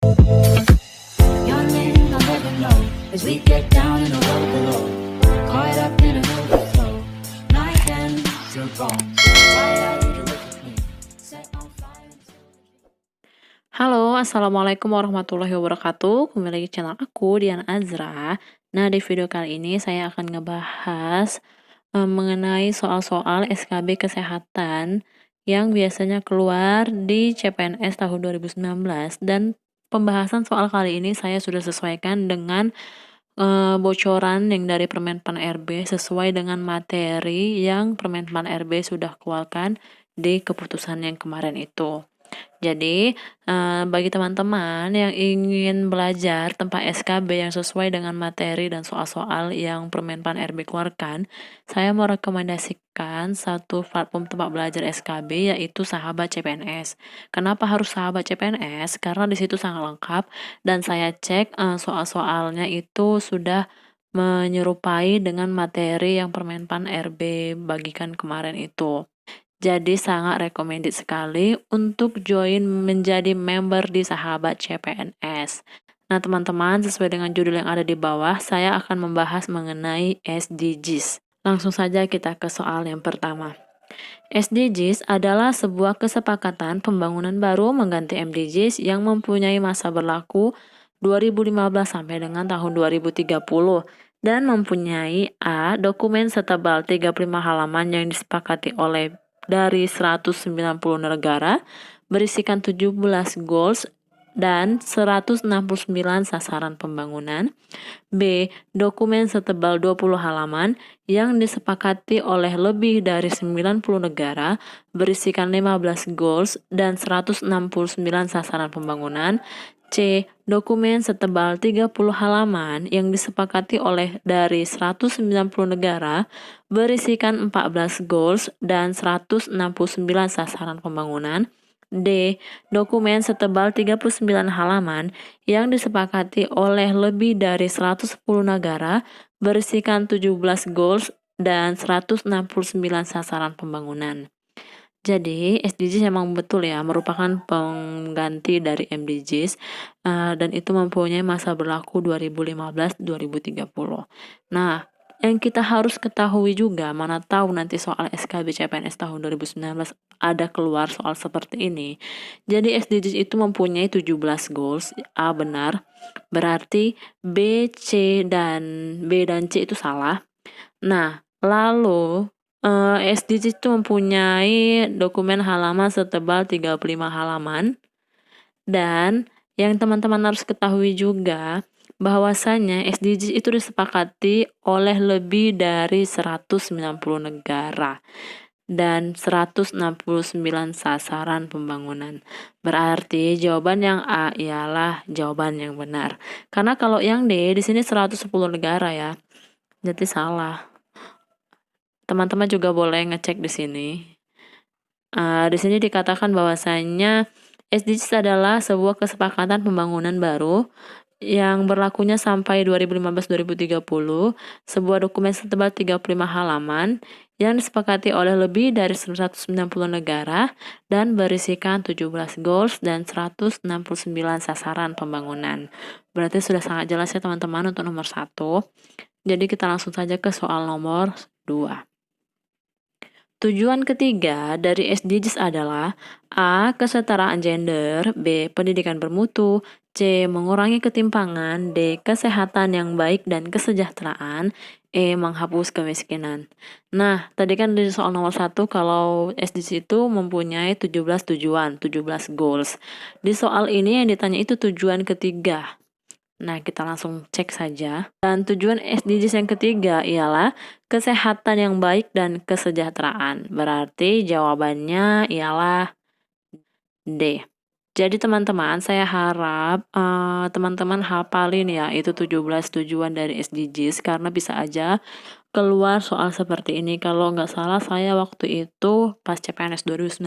Yawning, I'm letting low as we get down in the road below. Caught up in an overflow. Night ends are gone. Why you look at me? Set on fire. Halo, assalamualaikum warahmatullahi wabarakatuh. Kembali lagi di channel aku, Dian Azra. Nah, di video kali ini saya akan ngebahas mengenai soal-soal SKB kesehatan yang biasanya keluar di CPNS tahun 2019, dan pembahasan soal kali ini saya sudah sesuaikan dengan bocoran yang dari Permenpan RB sesuai dengan materi yang Permenpan RB sudah keluarkan di keputusan yang kemarin itu. Jadi, bagi teman-teman yang ingin belajar tentang SKB yang sesuai dengan materi dan soal-soal yang Permenpan RB keluarkan, saya mau rekomendasikan satu platform tempat belajar SKB, yaitu Sahabat CPNS. Kenapa harus Sahabat CPNS? Karena di situ sangat lengkap dan saya cek soal-soalnya itu sudah menyerupai dengan materi yang Permenpan RB bagikan kemarin itu. Jadi sangat recommended sekali untuk join menjadi member di Sahabat CPNS. Nah, teman-teman, sesuai dengan judul yang ada di bawah, saya akan membahas mengenai SDGs. Langsung saja kita ke soal yang pertama. SDGs adalah sebuah kesepakatan pembangunan baru mengganti MDGs yang mempunyai masa berlaku 2015 sampai dengan tahun 2030 dan mempunyai dokumen setebal 35 halaman yang disepakati oleh dari 190 negara, berisikan 17 goals dan 169 sasaran pembangunan. B. Dokumen setebal 20 halaman yang disepakati oleh lebih dari 90 negara, berisikan 15 goals dan 169 sasaran pembangunan. C. Dokumen setebal 30 halaman yang disepakati oleh dari 190 negara, berisikan 14 goals dan 169 sasaran pembangunan. D. Dokumen setebal 39 halaman yang disepakati oleh lebih dari 110 negara, berisikan 17 goals dan 169 sasaran pembangunan. Jadi, SDGs memang betul ya, merupakan pengganti dari MDGs, dan itu mempunyai masa berlaku 2015-2030. Nah, yang kita harus ketahui juga, mana tahu nanti soal SKB CPNS tahun 2019 ada keluar soal seperti ini. Jadi SDGs itu mempunyai 17 goals, A benar, berarti B, C, dan C itu salah. Nah, lalu SDGs itu mempunyai dokumen halaman setebal 35 halaman, dan yang teman-teman harus ketahui juga bahwasanya SDGs itu disepakati oleh lebih dari 190 negara dan 169 sasaran pembangunan. Berarti jawaban yang A ialah jawaban yang benar. Karena kalau yang D di sini 110 negara ya. Jadi salah. Teman-teman juga boleh ngecek di sini. Di sini dikatakan bahwasanya SDGs adalah sebuah kesepakatan pembangunan baru yang berlakunya sampai 2015-2030, sebuah dokumen setebal 35 halaman yang disepakati oleh lebih dari 190 negara dan berisikan 17 goals dan 169 sasaran pembangunan. Berarti sudah sangat jelas ya teman-teman untuk nomor 1. Jadi kita langsung saja ke soal nomor 2. Tujuan ketiga dari SDGs adalah A. Kesetaraan gender, B. Pendidikan bermutu, C. Mengurangi ketimpangan, D. Kesehatan yang baik dan kesejahteraan, E. Menghapus kemiskinan. Nah, tadi kan di soal nomor 1 kalau SDGs itu mempunyai 17 tujuan, 17 goals. Di soal ini yang ditanya itu tujuan ketiga. Nah, kita langsung cek saja. Dan tujuan SDGs yang ketiga ialah kesehatan yang baik dan kesejahteraan. Berarti jawabannya ialah D. Jadi teman-teman, saya harap teman-teman hafalin ya, itu 17 tujuan dari SDGs, karena bisa aja keluar soal seperti ini. Kalau nggak salah saya waktu itu pas CPNS 2019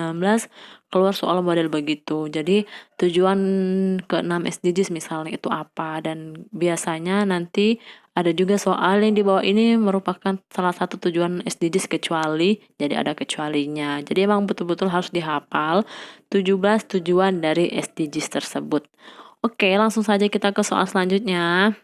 keluar soal model begitu. Jadi tujuan ke-6 SDGs misalnya itu apa, dan biasanya nanti ada juga soal yang di bawah ini merupakan salah satu tujuan SDGs kecuali, jadi ada kecualinya. Jadi emang betul-betul harus dihafal 17 tujuan dari SDGs tersebut. Oke, langsung saja kita ke soal selanjutnya.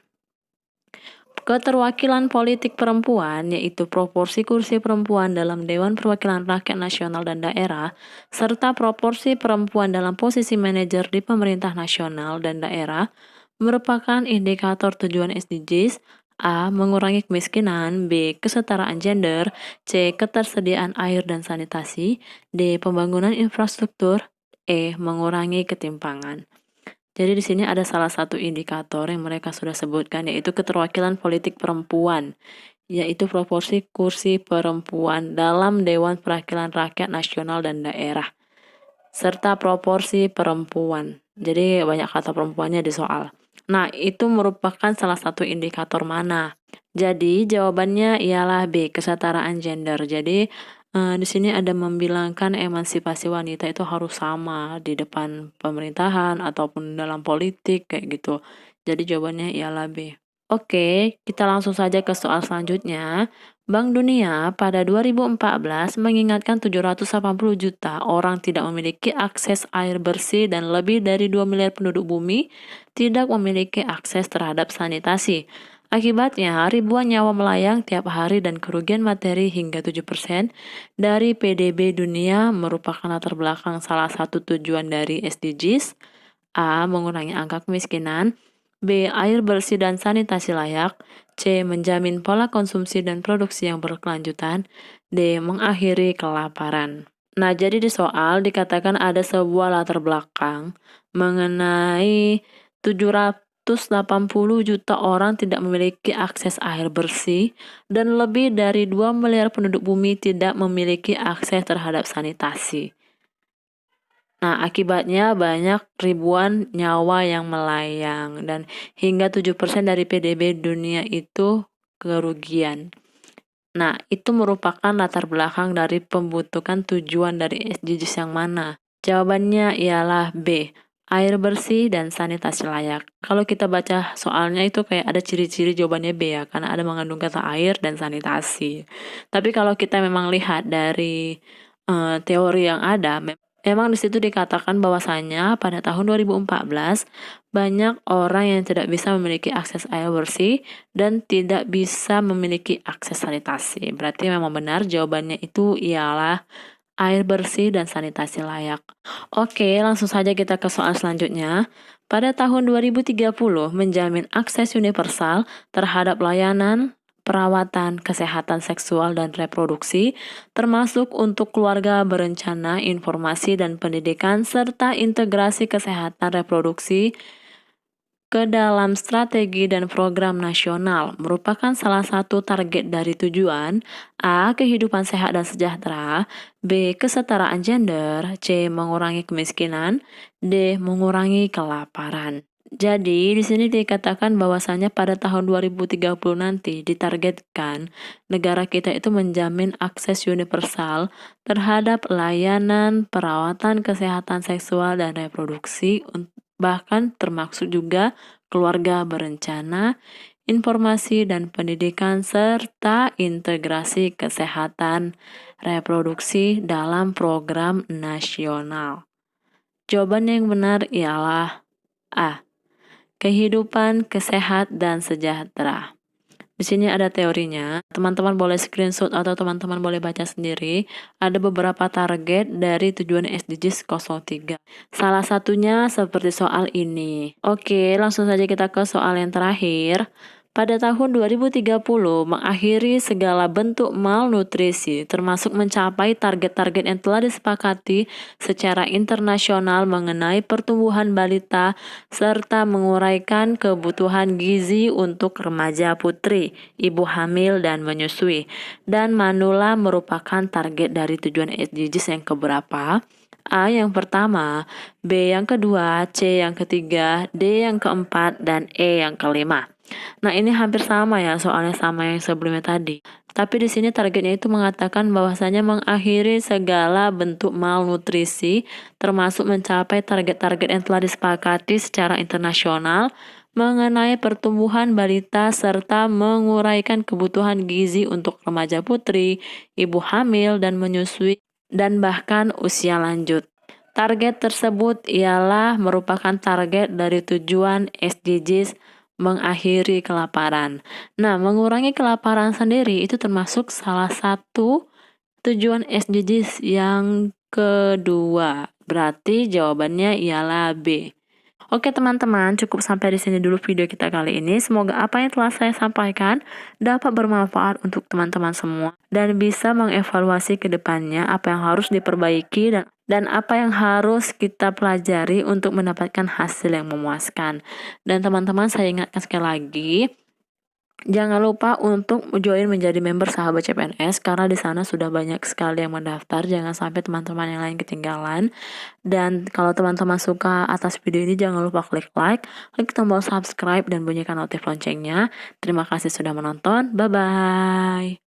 Keterwakilan politik perempuan, yaitu proporsi kursi perempuan dalam Dewan Perwakilan Rakyat Nasional dan Daerah, serta proporsi perempuan dalam posisi manajer di pemerintah nasional dan daerah, merupakan indikator tujuan SDGs. A. Mengurangi kemiskinan. B. Kesetaraan gender. C. Ketersediaan air dan sanitasi. D. Pembangunan infrastruktur. E. Mengurangi ketimpangan. Jadi di sini ada salah satu indikator yang mereka sudah sebutkan, yaitu keterwakilan politik perempuan, yaitu proporsi kursi perempuan dalam Dewan Perwakilan Rakyat Nasional dan Daerah, serta proporsi perempuan. Jadi banyak kata perempuannya di soal. Nah, itu merupakan salah satu indikator mana? Jadi jawabannya ialah B, kesetaraan gender. Jadi di sini ada membilangkan emansipasi wanita itu harus sama di depan pemerintahan ataupun dalam politik kayak gitu. Jadi jawabannya ialah B. Oke, kita langsung saja ke soal selanjutnya. Bank Dunia pada 2014 mengingatkan 780 juta orang tidak memiliki akses air bersih dan lebih dari 2 miliar penduduk bumi tidak memiliki akses terhadap sanitasi. Akibatnya, ribuan nyawa melayang tiap hari dan kerugian materi hingga 7% dari PDB dunia merupakan latar belakang salah satu tujuan dari SDGs. A. Mengurangi angka kemiskinan. B. Air bersih dan sanitasi layak. C. Menjamin pola konsumsi dan produksi yang berkelanjutan. D. Mengakhiri kelaparan. Nah, jadi di soal dikatakan ada sebuah latar belakang mengenai 780 juta orang tidak memiliki akses air bersih dan lebih dari 2 miliar penduduk bumi tidak memiliki akses terhadap sanitasi. Nah, akibatnya banyak ribuan nyawa yang melayang dan hingga 7% dari PDB dunia itu kerugian. Nah, itu merupakan latar belakang dari pembentukan tujuan dari SDGs yang mana? Jawabannya ialah B, air bersih dan sanitasi layak. Kalau kita baca soalnya itu kayak ada ciri-ciri jawabannya B ya, karena ada mengandung kata air dan sanitasi. Tapi kalau kita memang lihat dari teori yang ada, memang di situ dikatakan bahwasanya pada tahun 2014 banyak orang yang tidak bisa memiliki akses air bersih dan tidak bisa memiliki akses sanitasi. Berarti memang benar jawabannya itu ialah air bersih dan sanitasi layak. Oke, langsung saja kita ke soal selanjutnya. Pada tahun 2030 menjamin akses universal terhadap layanan perawatan, kesehatan seksual dan reproduksi, termasuk untuk keluarga berencana, informasi dan pendidikan, serta integrasi kesehatan reproduksi ke dalam strategi dan program nasional merupakan salah satu target dari tujuan A. Kehidupan sehat dan sejahtera. B. Kesetaraan gender. C. Mengurangi kemiskinan. D. Mengurangi kelaparan. Jadi, di sini dikatakan bahwasanya pada tahun 2030 nanti ditargetkan negara kita itu menjamin akses universal terhadap layanan perawatan kesehatan seksual dan reproduksi, bahkan termasuk juga keluarga berencana, informasi dan pendidikan, serta integrasi kesehatan reproduksi dalam program nasional. Jawaban yang benar ialah A. Kehidupan sehat dan sejahtera. Di sini ada teorinya. Teman-teman boleh screenshot atau teman-teman boleh baca sendiri. Ada beberapa target dari tujuan SDGs 03. Salah satunya seperti soal ini. Oke, langsung saja kita ke soal yang terakhir. Pada tahun 2030 mengakhiri segala bentuk malnutrisi, termasuk mencapai target-target yang telah disepakati secara internasional mengenai pertumbuhan balita serta menguraikan kebutuhan gizi untuk remaja putri, ibu hamil dan menyusui. Dan manula merupakan target dari tujuan SDGs yang keberapa? A yang pertama, B yang kedua, C yang ketiga, D yang keempat, dan E yang kelima. Nah, ini hampir sama ya, soalnya sama yang sebelumnya tadi. Tapi di sini targetnya itu mengatakan bahwasanya mengakhiri segala bentuk malnutrisi, termasuk mencapai target-target yang telah disepakati secara internasional mengenai pertumbuhan balita serta menguraikan kebutuhan gizi untuk remaja putri, ibu hamil dan menyusui, dan bahkan usia lanjut. Target tersebut ialah merupakan target dari tujuan SDGs mengakhiri kelaparan. Nah, mengurangi kelaparan sendiri itu termasuk salah satu tujuan SDGs yang kedua. Berarti jawabannya ialah B. Oke teman-teman, cukup sampai di sini dulu video kita kali ini. Semoga apa yang telah saya sampaikan dapat bermanfaat untuk teman-teman semua dan bisa mengevaluasi ke depannya apa yang harus diperbaiki dan apa yang harus kita pelajari untuk mendapatkan hasil yang memuaskan. Dan teman-teman, saya ingatkan sekali lagi, jangan lupa untuk join menjadi member Sahabat CPNS karena di sana sudah banyak sekali yang mendaftar. Jangan sampai teman-teman yang lain ketinggalan. Dan kalau teman-teman suka atas video ini, jangan lupa klik like, klik tombol subscribe dan bunyikan notif loncengnya. Terima kasih sudah menonton. Bye bye.